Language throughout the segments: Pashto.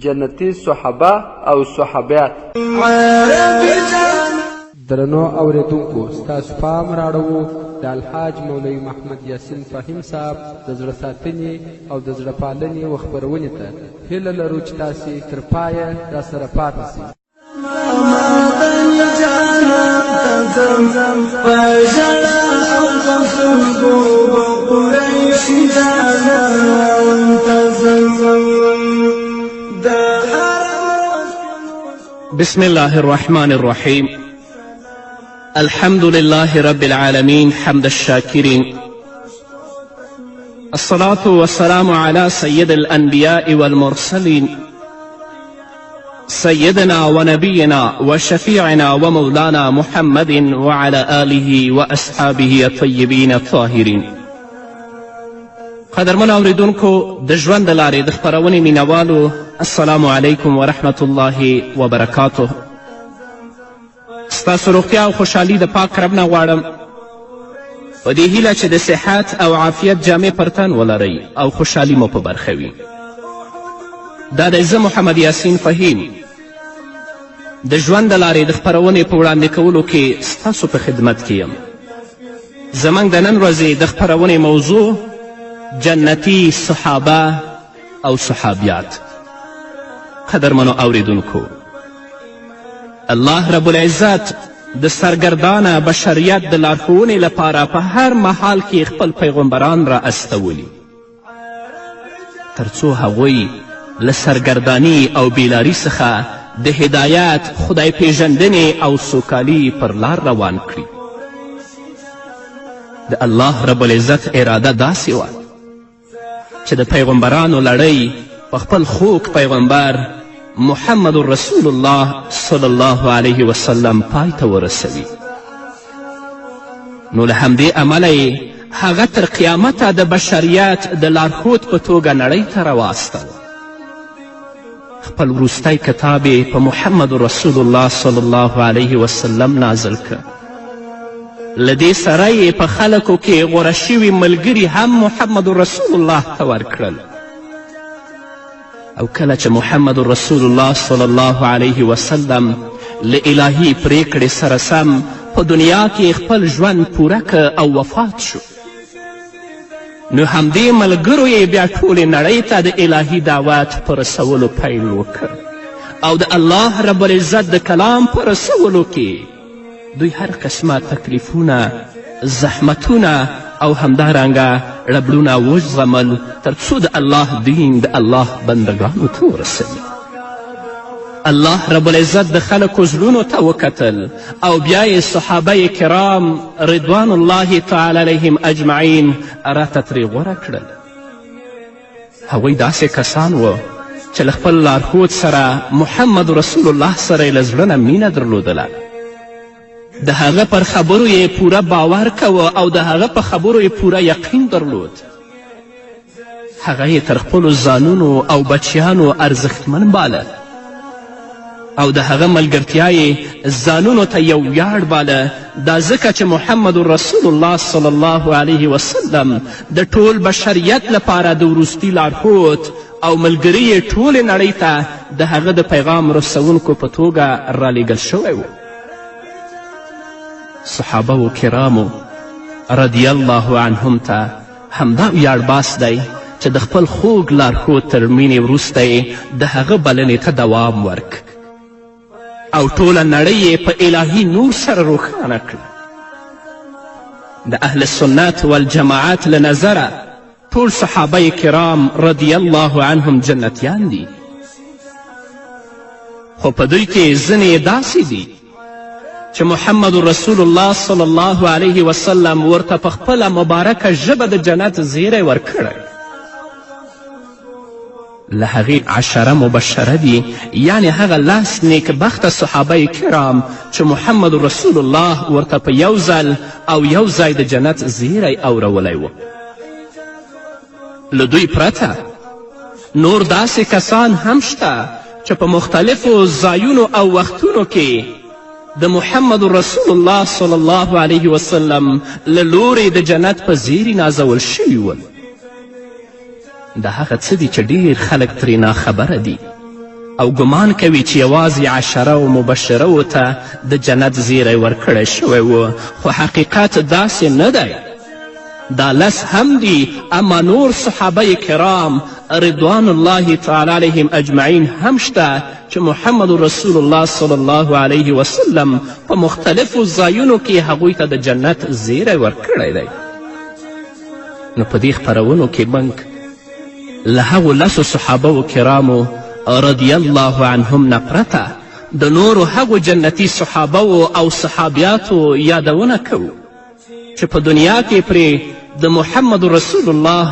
جنتی صحابه او صحابیات. درنو اوریدونکو، ستاسو پام راړو د الحاج مولوي محمد یاسین فهیم صاحب د زړه ساتنې او د زړه پالنې و خپرونې ته. هیله لرو چې تاسې تر پایه راسره پاتې سئ. بسم الله الرحمن الرحيم. الحمد لله رب العالمين حمد الشاكرين. الصلاة والسلام على سيد الأنبياء والمرسلين سيدنا ونبينا وشفيعنا ومولانا محمد وعلى آله وأصحابه الطيبين الطاهرين. قدرمن اوریدونکو، د ژوند د لارې د خپرونې مینوالو، السلام علیکم ورحمت الله وبرکاته. ستاسو روغتیا او خوشحالي د پاک رب نه غواړم، په دې هیله چې د صحت او عافیت جامې پر تن ولرئ او خوشحالي مو په برخه وي. دا دی زه محمد یاسین فهیم د ژوند د لارې د خپرونې په وړاندې کولو کې ستاسو په خدمت کې یم. زموږ د نن ورځې د خپرونې موضوع جنتی صحابه او صحابیات. قدرمنو اوریدونکو، الله رب العزت د سرګردانه بشریت د لارښوونې لپاره په هر محال کې خپل پیغمبران را استولي، تر څو هغوی له سرګرداني او بیلاري څخه د هدایت، خدای پیژندنې او سوکالي پر لار روان کړي. د الله رب العزت اراده داسې وه چې د پیغمبرانو لړۍ په خپل خوږ پیغمبر محمد رسول الله صلی الله علیه وسلم پای ته ورسوي. نو له همدې امله یې هغه تر قیامته د بشریت د لارښود په توګه نړۍ ته راواستوه. خپل وروستی کتاب یې په محمد رسول الله صلی الله علیه وسلم نازل که. له دې سره یې په خلکو کې غوره شوي ملګري هم محمد رسول الله ته ورکړل. او کله چې محمد رسول الله صلی الله علیه وسلم له الهي پریکړې سره سم په دنیا کې خپل ژوند پوره که او وفات شو، نو همدې ملګرو یې بیا ټولې نړۍ ته د الهي دعوت په رسولو پیل وکړ، او د الله رب العزت د کلام په رسولو کې دوی هر قسمه تکلیفونه، زحمتونه او همدارنګه ربړونه وزغمل، تر څو د الله دین د الله بندګانو ته ورسوي. الله رب العزت د خلکو زړونو ته وکتل او بیا یې صحابه کرام رضوان الله تعالی علیهم اجمعین راته ترې غوره کړل. هغوی داسې کسان وه چې له خپل لارښود سره محمد رسول الله سره یې له زړه نه مینه درلودله. د هغه پر خبرو یې پوره باور کوه او د هغه په خبرو یې پوره یقین درلود. هغه یې تر خپلو ځانونو او بچیانو ارزښتمن باله او د هغه ملګرتیا یې ځانونو ته یو ویاړ باله. دا ځکه چې محمد رسول الله صلی الله علیه وسلم د ټول بشریت لپاره د وروستي لارښود او ملګري یې ټولې نړۍ ته د هغه د پیغام رسونکو په توګه رالیږل شوی و. صحابه و کرامو رضی الله عنهم ته همدا ویاړ باس دی چې د خپل خوږ لارښود تر مینې وروسته یې د هغه بلنې ته دوام ورک او ټوله نړۍ یې په الهي نور سره روښانه کړه. د اهل سنت والجماعت له نظره ټول صحابه کرام رضی الله عنهم جنتیان دي، خو په دوی کې ځینې داسې دي چې محمد رسول الله صلی الله علیه وسلم ورته په خپله مبارکه ژبه د جنت زیری ورکړی. له هغې عشره مبشره دي، یعنی هغه لاس نیکبخته صحابه کرام چې محمد رسول الله ورته په یو ځل او یو ځای د جنت زیری اورولی و. له دوی پرته نور داسې کسان هم شته چې په مختلفو ځایونو او وختونو کې د محمد رسول الله صلی الله علیه وسلم له لورې د جنت په زیري نازول شوي ول. د هغه څه دي چې ډیر خلک ترې ناخبره دي او ګمان کوي چې یوازې 10 مبشرو ته د جنت زیری ورکړی شوی و، خو حقیقت داسې نه دی. دا 10 هم دي، اما نور صحابه کرام رضوان الله تعالی علیهم اجمعین هم شته چې محمد رسول الله صلی الله علیه وسلم په مختلفو ځایونو کې هغوی ته د جنت زیری ورکړی دی. نو په دې خپرونو کې موږ له هغو 10 صحابه کرامو رضی الله عنهم نه پرته د نورو هغو جنتي صحابه او صحابیاتو یادونه کوو چې په دنیا کې پرې د محمد رسول الله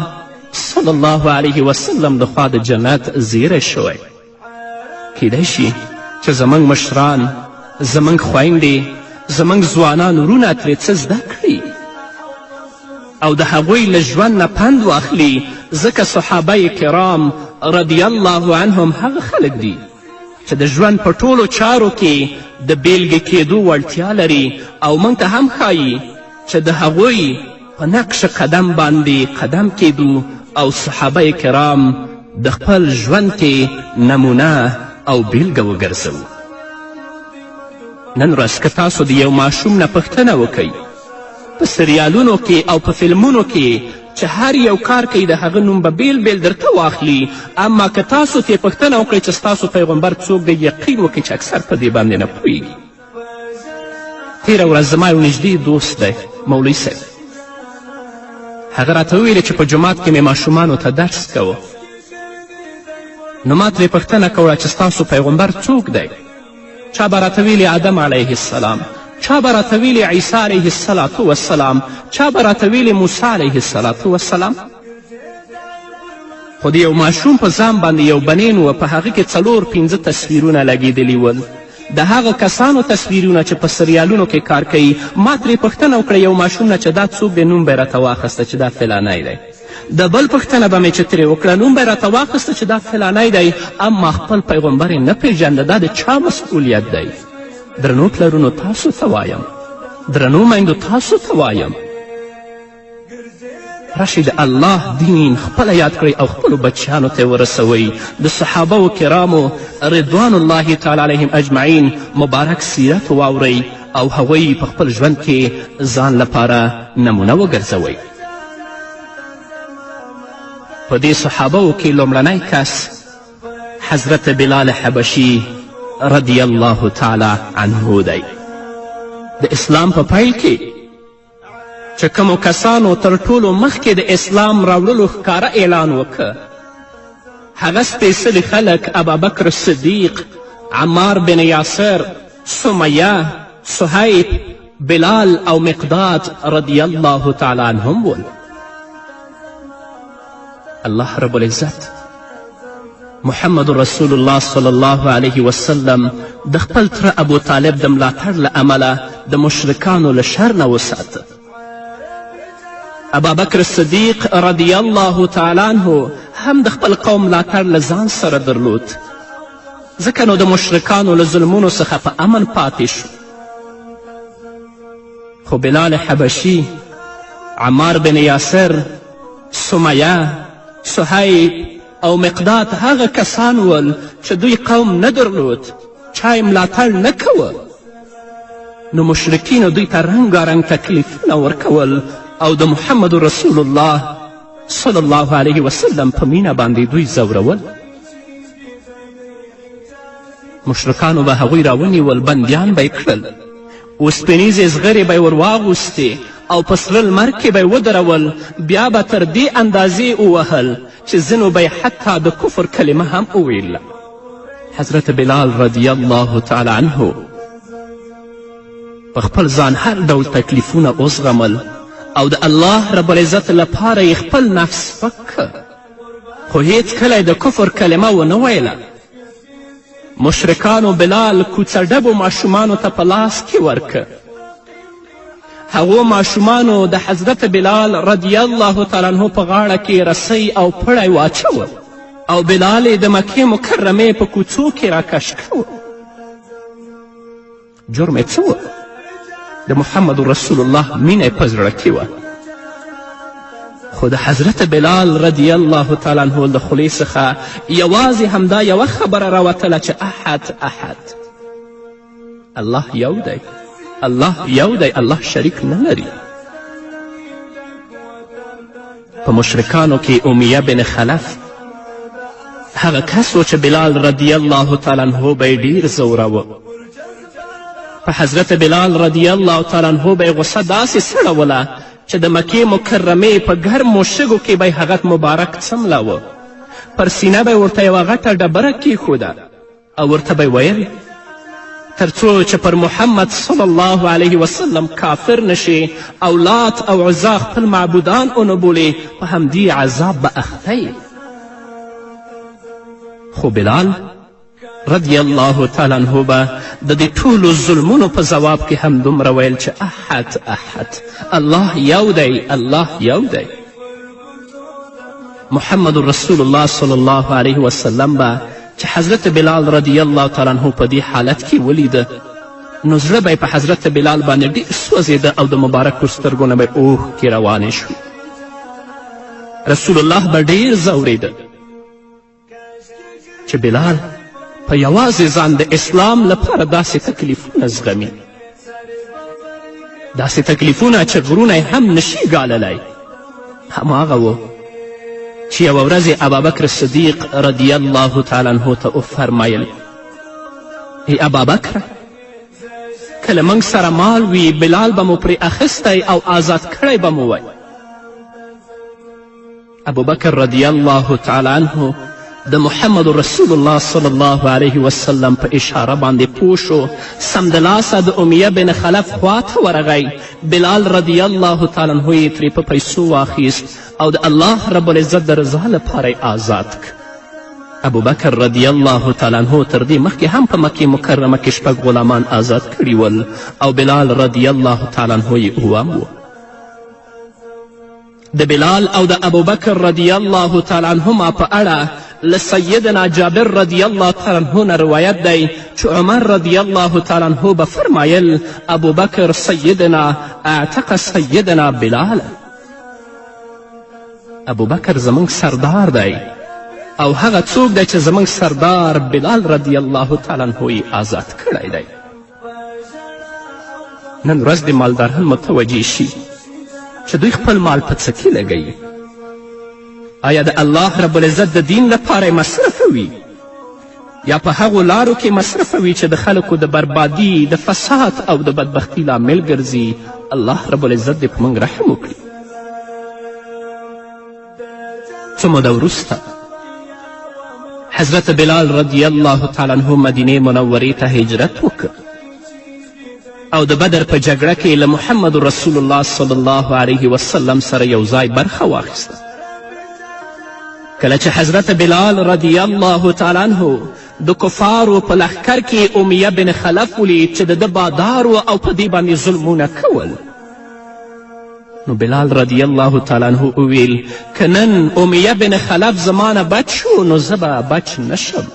صلی الله علیه وسلم د خوا د جنت زیری شوی. کیدای شي چې زموږ مشران، زموږ خویندې، زموږ ځوانان وروڼه ترې څه زده کړي او د هغوی له ژوند نه پند واخلي، ځکه صحابه کرام رضی الله عنهم هغه خلک دي چې د ژوند په ټولو چارو کې د بیلګې کېدو وړتیا لري او موږ ته هم ښایي چې د هغوی په نقش قدم باندې قدم کېدو او صحابه کرام د خپل ژوند کې نمونه او بیلګه وګرځوو. نن ورځ که تاسو د یو ماشوم نه پوښتنه وکئ په سریالونو کې او په فلمونو کې چې هر یو کار کوي د هغه نوم به بیل بیل درته واخلي، اما که تاسو ترې پوښتنه وکړئ چې ستاسو پیغمبر څوک دی، یقین وکړئ چې اکثر په دې باندې نه پوهیږي. تېره ورځ زما یو نږدې دوست دی مولوي صاحب، هغه راته وویلې چې په جومات کې مې ماشومانو ته درس کوه. نو ما ترې پوښتنه کوله چې ستاسو پیغمبر څوک دی؟ چا به راته ویلې آدم علیه السلام، چا به راته ویلې عیسی علیه الصلاة والسلام، چا به راته ویلې موسی علیه الصلاة والسلام. خو د یو ماشوم په ځان باندې یو بنین و، په هغه کې 4-5 تصویرونه لګېدلي ول، د هغه کسانو تصویرونه چې په سریالونو کې کار کوي. ما ترې پوښتنه وکړه یو ماشوم نه چې دا څوک دی، نوم به یې راته واخیسته چې دا فلانی دی. د بل پوښتنه به مې چې ترې وکړه نوم به یې راته واخیسته چې دا فلانی دی، اما خپل پیغمبر یې نه پیژنده. دا د چا مسئولیت دی؟ درنو پلرونو تاسو ته وایم، درنو میندو تاسو ته وایم، راشئ د الله دین خپله یاد کړئ او خپلو بچیانو ته ورسوئ. د صحابه کرامو رضوان الله تعالی علیهم اجمعین مبارک سیرت واورئ او هغوی په خپل ژوند کې ځان لپاره نمونه وګرځوئ. په دې صحابو کې لومړنی کس حضرت بلال حبشي رضی الله تعالی عنه دی. د اسلام په پیل کې چې کومو کسانو تر ټولو مخکې د اسلام راوړلو ښکاره اعلان وکړه، هغه سپېڅلي خلک ابابکر صدیق، عمار بن یاسر، سمیه، صهیب، بلال او مقداد رضی الله تعالی عنهم ول. الله رب العزت محمد رسول الله صلی الله علیه وسلم د خپل تره ابو طالب د ملاتړ له امله د مشرکانو له شر نه وساته. ابابکر صدیق رضی الله تعالی عنه هم د خپل قوم ملاتړ له ځان سره درلود، ځکه نو د مشرکانو له ظلمونو څخه په امن پاتې شو. خو بلال حبشي، عمار بن یاسر، سمیه، صهیب او مقداد هغه کسان ول چې دوی قوم نه درلود، چا یې ملاتړ نه کوه. نو مشرکینو دوی ته رنګارنګ تکلیفونه ورکول او د محمد رسول الله صلی الله علیه وسلم په مینه باندې دوی ځورول. مشرکانو به هغوی راونیول، بندیان به یې کړل، اوسپنیزې زغرې به یې ور واغوستې او په سره لمر کې به یې ودرول، بیا به تر دې اندازې ووهل چې ځینو به یې حتی د کفر کلمه هم وویله. حضرت بلال رضی الله تعالی عنه په خپل ځان هر ډول تکلیفونه وزغمل او د الله رب العزت لپاره یې خپل نفس سپک، خو هیڅکله د کفر کلمه ونه ویله. مشرکانو بلال کوڅه ډبو ماشومانو ته په لاس کې ورکه. هغو ماشومانو د حضرت بلال رضی الله تعالی عنه په غاړه کې رسی او پړی واچوه او بلال یې د مکې مکرمې په کوڅو کې راکش کړو. جرم یې څه و؟ د محمد رسول الله مینه یې په زړه کې وه. خو د حضرت بلال رضی الله تعالی عنه د خولې څخه یوازې همدا یوه خبره راوتله چې احد احد، الله یو دی، الله یو دی، الله شریک نه لري. په مشرکانو کې امیه بن خلف هغه کس و چې بلال رضی الله تعالی عنه به یې ډیر ځوراوه. په حضرت بلال رضی الله تعالی عنه به یې غصه داسې سړوله چې د مکې مکرمې په ګرمو شګو کې به یې هغه مبارک څملاوه. پر سینه به یې ورته یوه غټه ډبره کیښوده او ورته به یې ویل تر څو چې پر محمد صلی الله علیه وسلم کافر نشي او لات او عزا خپل معبودان ونه بولي، په همدې عذاب به اخته. خو بلال رضی الله تعالی عنه به د دې ټولو ظلمونو په ځواب کې هم دومره ویل چې احد احد، الله یو دی، الله یو دی. محمد رسول الله صلی الله علیه وسلم به چې حضرت بلال رضی الله تعالی عنه په دې حالت کې ولیده نو زړه به یې په حضرت بلال باندې ډېر سوځېده او د مبارکو سترګو نه به یې اوښکې روانې شوې. رسول الله به ډېر ځورېده چې بلال په یوازې ځان د اسلام لپاره داسې تکلیفونه زغمي، داسې تکلیفونه چې غرونه یې هم نشي ګاللی. هماغه و چې یوه ورځ ابابکر صدیق رضی الله تعالی عنه ته وفرمایل ای ابابکره، کله موږ سره مال وي بلال به مو پرې اخیستی او آزاد کړی به مو وی. ابوبکر رضی الله تعالی عنه د محمد رسول الله صلی الله علیه وسلم په اشاره باندې پوه شو، سمدلاسه د امیه بن خلف خواته ورغی. بلال رضی الله تعالی عنه یې ترې په پیسو واخیست او د الله رب العزت د رضا لپاره یې آزاد کړ. ابوبکر رضی الله تعالی عنه تر دې مخکې هم په مکې مکرمه کې 6 غلامان آزاد کړي ول او بلال رضی الله تعالی عنه یې اوم و. د بلال او د ابوبکر رضی الله تعالی عنهما په اړه له سیدنا جابر رضی الله تعالی عنه نه روایت دی چې عمر رضی الله تعالی عنه به فرمایل ابوبکر سیدنا اعتق سیدنا بلال، ابوبکر زموږ سردار دی او هغه څوک دی چې زموږ سردار بلال رضی الله تعالی عنه یې آزاد کړی دی. نن ورځ د مالداران متوجه شي چې دوی خپل مال په څه کې لګوي. آیا د الله رب العزت د دین لپاره مصرفوي یا په هغو لارو کې مصرفوي چې د خلکو د بربادي، د فساد او د بدبختي لامل ګرځي؟ الله رب العزت دې په موږ رحم وکړي. څه موده وروسته حضرت بلال رضی الله تعالی عنه مدینې منورې ته هجرت وکړ او د بدر په جګړه کې له محمد رسول الله صلی الله علیه وسلم سره یو ځای برخه واخیسته. کله چې حضرت بلال رضی الله تعالی عنه د کفارو په لښکر کې امیه بن خلف ولید چې د ده بادار و او په دې باندې ظلمونه کول، نو بلال رضی الله تعالی عنه وویل که نن امیه بن خلف زما نه بچ شو نو زه به بچ نشم.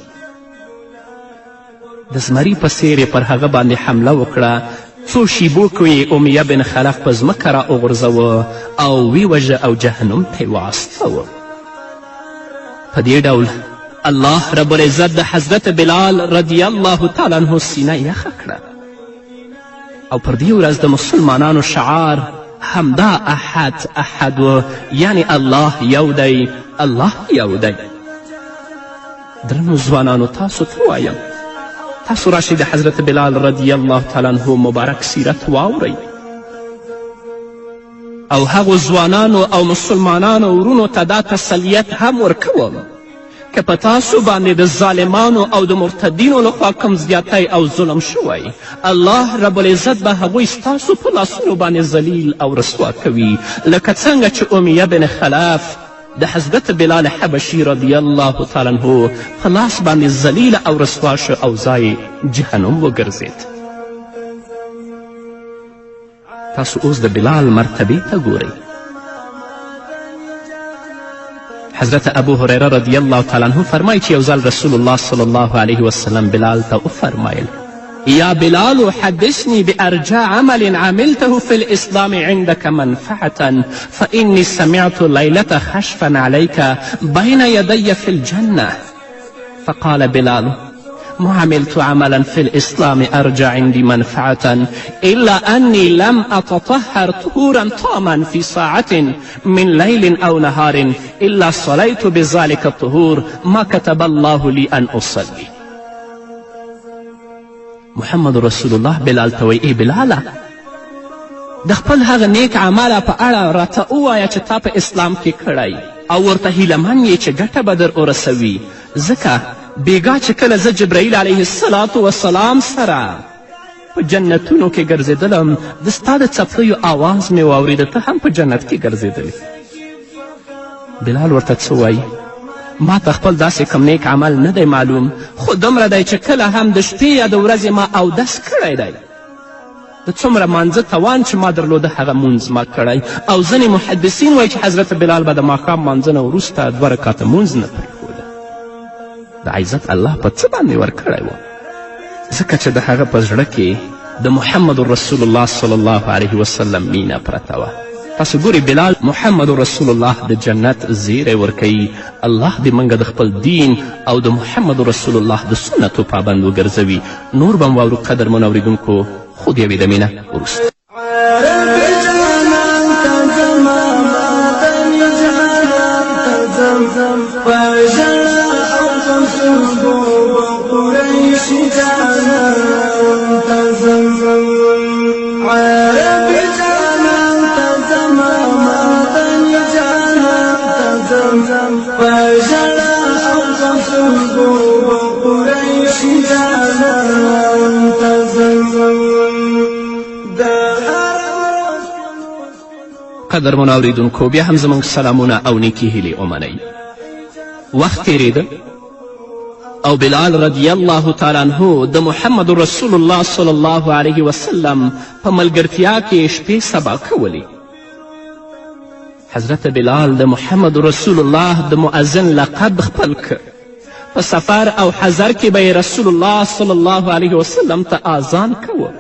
د زمري په څیر یې پر هغه باندې حمله وکړه. څو شیبو کې امیه بن خلف په ځمکه را وغورځوه او ویوژه او جهنم ته یې واستوه. په دې ډول الله رب العزت د حضرت بلال رضی الله تعالی عنه سینه یخه کړه او پر دې ورځ د مسلمانانو شعار همدا احد احد و، یعنی الله یو دی، الله یو دی. درنو ځوانانو تاسو ته وایم، تاسو راشئ د حضرت بلال رضی الله تعالی عنه مبارک سیرت واورئ او هغو ځوانانو او مسلمانانو ورونو ته دا تسلیت هم ورکوم که په تاسو باندې د ظالمانو او د مرتدینو لخوا کم زیاتی او ظلم شوی، الله رب العزت به هغوی ستاسو په لاسونو باندې ذلیل او رسوا کوي، لکه څنګه چې امیه بن خلف د حضرت بلال حبشي رضی الله تعالی عنه په لاس باندې ذلیل او رسوا شو او ځای جهنم وګرځید. تاسو اوس د بلال مرتبې ته ګورئ. حضرت ابو هریره رضی الله تعالی عنه فرمایي چې یو ځل رسول الله صلی الله علیه وسلم بلال ته وفرمایل یا بلال حدثني بأرجى عمل عملته في الإسلام عندك منفعة فإني سمعت ليلة خشفا عليك بين يدي في الجنة. فقال بلال ما عملت عملا في الإسلام أرجى عندي منفعة إلا أني لم أتطهر طهورا تاما في ساعة من ليل أو نهار إلا صليت بذلك الطهور ما كتب الله لي أن أصلي. محمد رسول الله بلال ته وایي ای بلاله د خپل هغه نیک عمله په اړه راته ووایه چې تا په اسلام کې کړی او ورته هیلهمن یې چې ګټه به در ورسوي ځکه بیګا چې کله زه جبرائیل علیه الصلاة وسلام سره په جنتونو کې ګرځېدلم د ستا د څپلیو آواز مې واورېده ته هم په جنت کې ګرځېدلې. بلال ورته څه وایي ما ته خپل داسې کم نیک عمل نه دی معلوم خو دومره دی چې کله هم د شپې یا د ورځې ما اودس کړی دی د څومره مانځه توان چې ما درلوده هغه مونځ ما کړی او ځینې محدثین وایي چې حضرت بلال به د ماښام مانځه نه وروسته 2 رکاته مونځ نه پرېښوده. د عزت الله په څه باندې ورکړی و ځکه چې د هغه په زړه کې د محمد رسول الله صلی الله علیه وسلم مینه پرته وه. تاسو ګورئ بلال محمد رسول الله د جنت زیری ورکوي. الله دې موږ د خپل دین او د محمد رسول الله د سنتو پابند وګرځوي. نور به م واورو قدرمنو اورېدونکو خو د یوې دمې نه وروسته. قدرمنو اورېدونکو بیا هم زموږ سلامونه او نیکې هیلې ومنئ. وخت تېرېده او بلال رضی الله تعالی عنه د محمد رسول الله صلی الله علیه وسلم په ملګرتیا کې شپې سبا کولې. حضرت بلال د محمد رسول الله د مؤذن لقب خپل کړ. په سفر او حضر کې به رسول الله صلی الله علیه وسلم ته آذان کوه.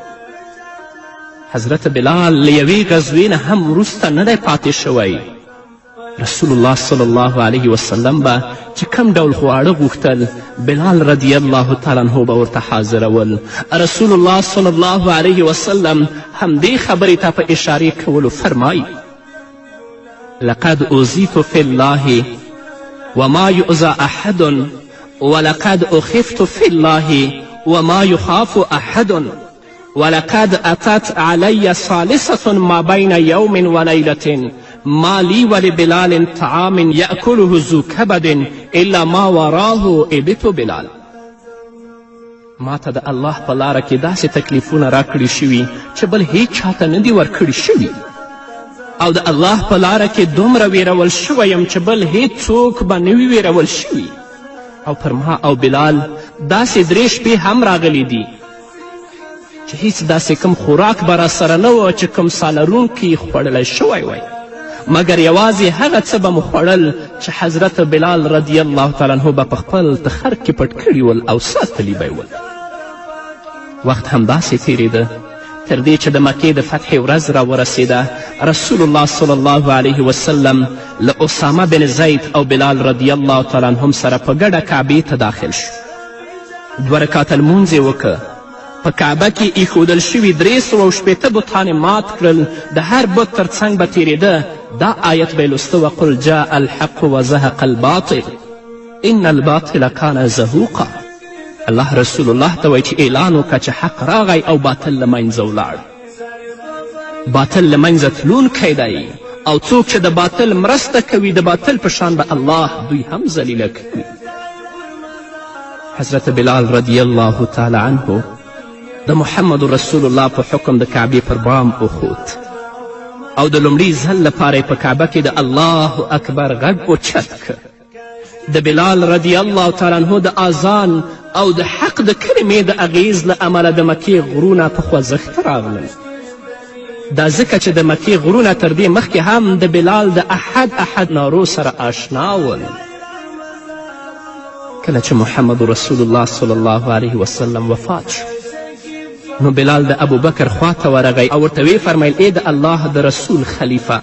حضرت بلال له یوې غزوې نه هم وروسته نه دی پاتې شوی. رسول الله صلی الله علیه وسلم به چې کم ډول خواړه غوښتل بلال رضی الله تعالی عنه به ورته حاضرول. رسول الله صلی الله علیه وسلم همدې خبرې ته په اشارې کولو فرمایي لقد اوذیت فی الله وما یؤذى احد ولقد اخفت فی الله وما یخاف احد ولقد أتت علي ثالثة ما بين يوم وليلة ما لي ولبلال طعام يأكله ذو كبد إلا ما وراه إبت بلال. ما ته د الله په لاره کې داسې تکلیفونه راکړي شوي چې بل هیڅ چاته نه دي ورکړي شوي او د الله په لاره کې دومره ویرول شوی یم چې بل هیڅوک به نه وي ویرول شوي. او پر ما او بلال داسې 3 شپې هم راغلی دي چې هیڅ داسې کم خوراک به راسره نه و چې کوم سالرونکي خوړلی شوی وی مګر یوازې هغه څه به مو خوړل چې حضرت بلال رضی الله تعالی عنه به په خپل تخر کې پټ کړي ول او ساتلی به ول. وخت همداسې تېرېده تر دې چې د مکې د فتح ورځ را ورسېده. رسول الله صلی الله علیه وسلم له اسامه بن زید او بلال رضی الله تعالی عنهم سره په ګډه کعبې ته داخل شو. 2 رکاته لمونځ یې وکړه. په کعبه کې ایښودل شوي 360 بتان مات کړل. د هر بت تر څنګ به تېرېده دا آیت به یې لسته وقل جاء الحق وزهق الباطل ان الباطل کان زهوقا. الله رسول الله ته وایي چې اعلان وکړه چې حق راغی او باطل له منځه ولاړ. باطل له منځه تلونکی دی او څوک چې د باطل مرسته کوي د باطل په شان به الله دوی هم ذلیله کوي. حضرت بلال رضی الله تعالی عنه د محمد رسول الله په حکم د کعبې پر بام وخوت او د لومړي ځل لپاره په کعبه کې د الله اکبر غږ اوچت کړ. د بلال رضی الله تعالی عنه د اذان او د حق د کلمې د اغیز له امله د مکې غرونه په خوځښت راغلل. دا ځکه چې د مکې غرونه تر دې مخکې هم د بلال د احد نارو سره آشنا ول. کله چې محمد رسول الله صلی الله علیه وسلم وفات شو نو بلال د ابوبکر خواته ورغی او ورته ویې فرمیل ای د الله د رسول خلیفه،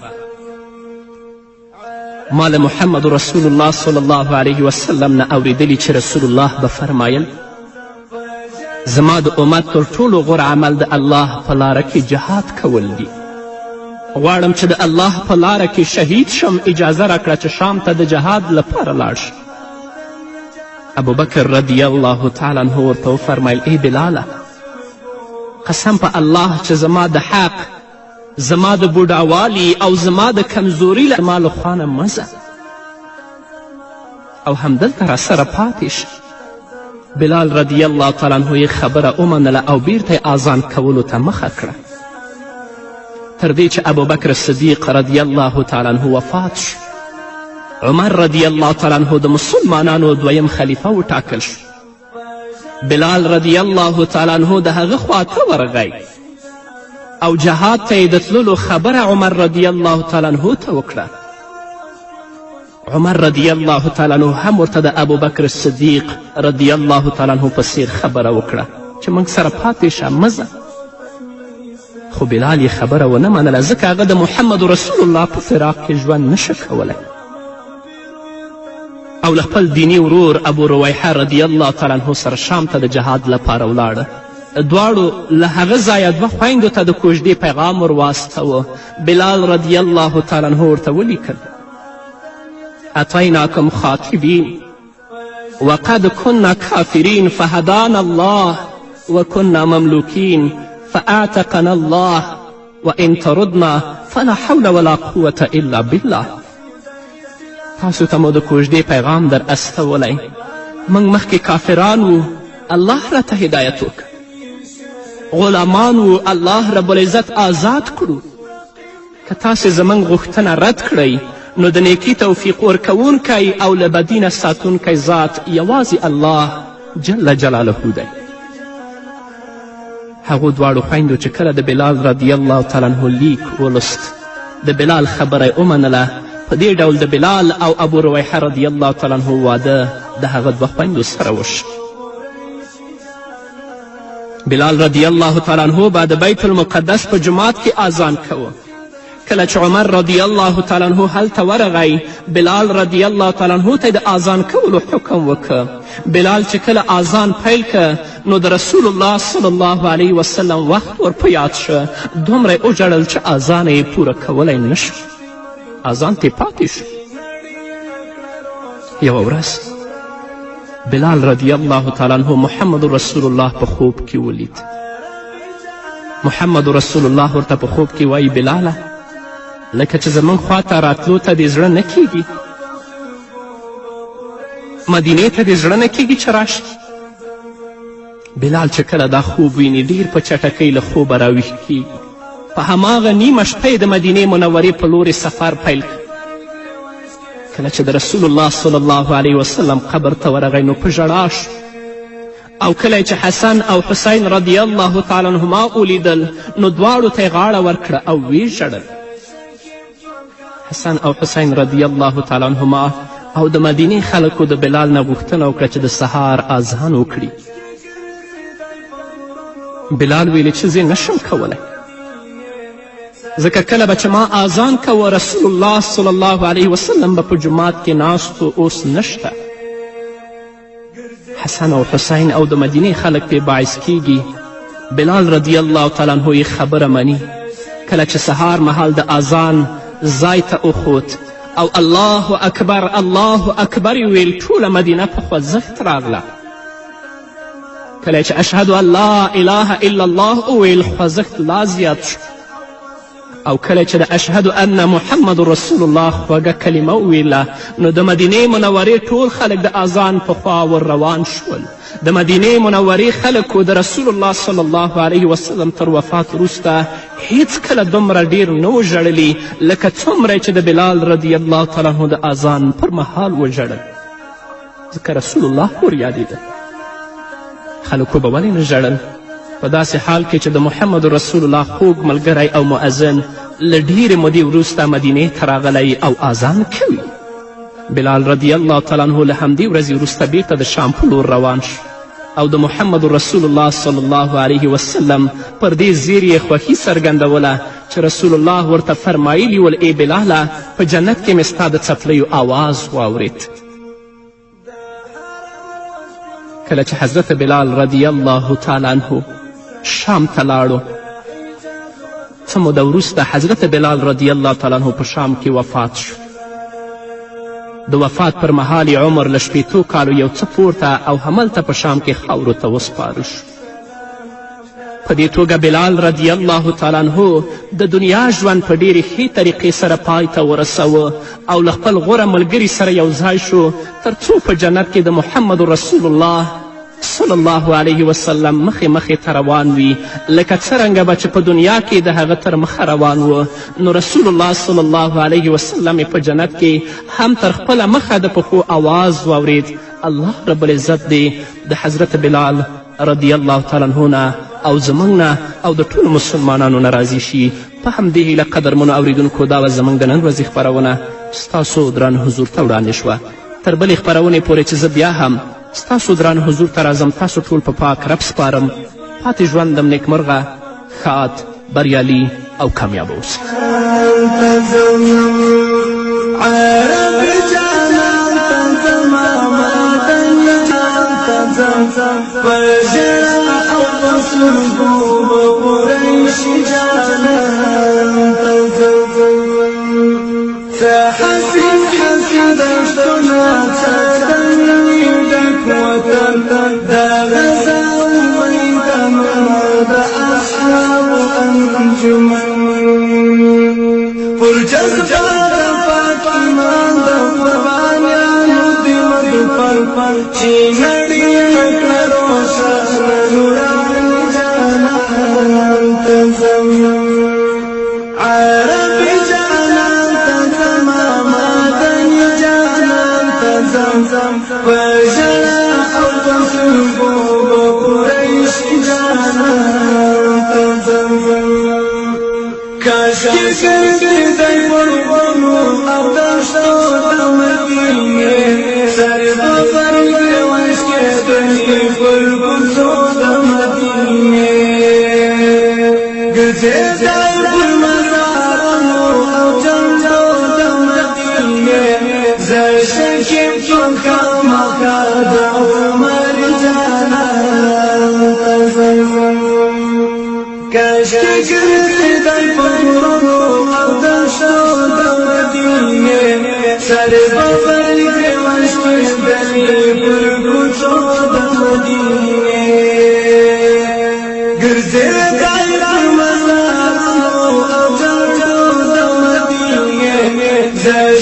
ما له محمد رسول الله صلی الله علیه وسلم نه اوریدلی چې رسول الله به فرمایل زما د امت تر ټولو غوره عمل د الله په لاره کې جهاد کول دي. غواړم چې د الله په لاره کې شهید شم، اجازه راکړه چې شام ته د جهاد لپاره لاړ شم. ابوبکر رضی الله تعالی عنه ورته وفرمیل ای بلاله، قسم په الله چې زما د حق، زما د بوډاوالي او زما د کمزوري له ما له خوا نه مه ځه او همدلته راسره پاتې شه. بلال رضی الله تعالی عنه یې خبره ومنله او بیرته اذان کولو ته مخه کړه تر دې چې ابوبکر صدیق رضی الله تعالی عنه وفات شو. عمر رضی الله تعالی عنه د مسلمانانو دویم خلیفه وټاکل شو. بلال رضی الله تعالی عنه د هغه خواته ورغی او جهاد ته یې د تللو خبره عمر رضی الله تعالی عنه ته وکړه. عمر رضی الله تعالی عنه هم ورته د ابوبکر صدیق رضی الله تعالی عنه په څیر خبره وکړه چې موږ سره پاتې شه مه ځه. خو بلال یې خبره ونه منله ځکه هغه د محمد رسول الله په فراق کې ژوند نشه کولی او له خپل دیني ورور ابو رویحه رضی الله تعالی عنه سره شام ته د جهاد لپاره ولاړه. دواړو له هغه ځایه دوه خویندو ته د کوژدې پیغام ور واستوه. بلال رضی الله تعالی عنه ورته ولیکل اتیناکم خاطبین وقد كنا کافرین فهدانا الله وكنا مملوکین فاعتقنا الله وان تردنا فلا حول ولا قوة الا بالله. تاسو ته مو د کوژدې پیغام در استولی، موږ مخکې کافران وو، الله راته هدایت وکړ، غلامان وو، الله رب العزت آزاد کړو. که تاسې زموږ غوښتنه رد کړئ نو د نیکي توفیق ورکوونکی او له بدي نه ساتونکی ذات یوازې الله جل جلاله دی. هغو دواړو خویندو چې کله د بلال رضی الله تعالی عنه لیک ولست د بلال خبره یې ومنله. په دې ډول د بلال او ابو رویحه رضی الله تعالی عنه واده د هغه دوه خویندو سره وشو. بلال رضی الله تعالی عنه به د بیت المقدس په جماعت کې اذان کوه. کله چې عمر رضی الله تعالی عنه هلته ورغی بلال رضی الله تعالی عنه ته د اذان کولو حکم وکړ. بلال چې کله اذان پیل که نو د رسول الله صلی الله علیه وسلم وخت ور په یاد شه، دومره یې وژړل چې اذان یې پوره کولی نشو، اذان ته پاتې شو. یوه ورځ بلال رضی الله تعالی عنه محمد رسول الله په خوب کې ولید. محمد رسول الله ورته په خوب کې وایي بلاله لکه چې زموږ خواته راتلو ته دې زړه نه کیږي، مدینې ته دې زړه نه کیږي چې راشي. بلال چې کله دا خوب ویني ډیر په چټکۍ له خوبه راویښ کیږي. په هماغه نیمه شپه د مدینې منورې په لورې سفر پیل کله چې د رسول الله صلی الله علیه وسلم قبر ته ورغی نو په ژړا شو او کله چې حسن او حسین رضی الله تعالی عنهما ولیدل نو دواړو ته یې غاړه ورکړه او ویې ژړل. حسن او حسین رضی الله تعالی عنهما او د مدینې خلکو د بلال نه غوښتنه وکړه چې د سهار اذان وکړي. بلال ویلې چې زه نشم کولی ځکه کله به چې ما اذان کوه رسول الله صلی الله علیه وسلم به په جومات کې ناست و، اوس نشته. حسن او حسین او د مدینې خلک پې باعث کیږي. بلال رضی الله تعالی عنه یې خبره مني. کله چې سهار مهال د اذان ځای ته وخوت او الله اکبر الله اکبر یې ویل ټوله مدینه په خوځښت راغله. کله چې اشهد ان لا اله الا الله وویل خوځښت لا زیات شو او کله چې د اشهد ان محمد رسول الله خوږه کلمه وویله نو د مدینې منورې ټول خلک د اذان په خوا ور روان شول. د مدینې منورې خلکو د رسول الله صلی الله علیه وسلم تر وفات وروسته هیڅکله دومره ډیر نه و ژړلي لکه څومره چې د بلال رضی الله تعالی عنه د اذان پر مهال وژړل ځکه رسول الله ور یادېده. خلکو به ولې نه ژړل په داسې حال کې چې د محمد رسول الله خوږ ملګری او مؤذن له ډیرې مودې وروسته مدینې ته راغلی او اذان کوي. بلال رضی الله تعالی عنه له همدې ورځې وروسته بیرته د شام په لور روان شو او د محمد رسول الله صلی الله علیه وسلم پر دې زیر یې خوښي څرګندوله چې رسول الله ورته فرمایلي ول ای بلاله په جنت کې مې ستا د څپلیو آواز واورید. کله چې حضرت بلال رضی الله تعالی عنه شام ته لاړو څه موده وروسته حضرت بلال رضی الله تعالی عنه په شام کې وفات شو. د وفات پر مهال یې عمر له 80 کالو یو څه پورته او هملته په شام کې خاورو ته وسپاره شو. په دې توګه بلال رضی الله تعالی عنه د دنیا ژوند په ډیرې ښې طریقې سره پای ته ورسوه او له خپل غوره ملګري سره یو ځای شو تر څو په جنت کې د محمد رسول الله صلی الله علیه وسلم مخې مخې ته روان وي لکه څرنګه به چې په دنیا کې د هغه تر مخه روان و نو رسول الله صلی الله علیه وسلم په جنت کې هم تر خپله مخه د پښو آواز واورید. الله رب العزت دې د حضرت بلال رضی الله تعالی عنه نه او زموږ نه او د ټولو مسلمانانو نه راضي شي. په همدې هیله قدرمنو اوریدونکو دا به زموږ د نن ورځې خپرونه ستاسو دران حضور ته وړاندې شوه. تر بلې خپرونې پورې چې زه بیا هم ستاسو دران حضور ته راځم تاسو ټول په پاک رب سپارم. پاتې ژوندم نیکمرغه، ښاد، بریالي او کامیابه اوسئ.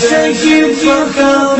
Shake it for come,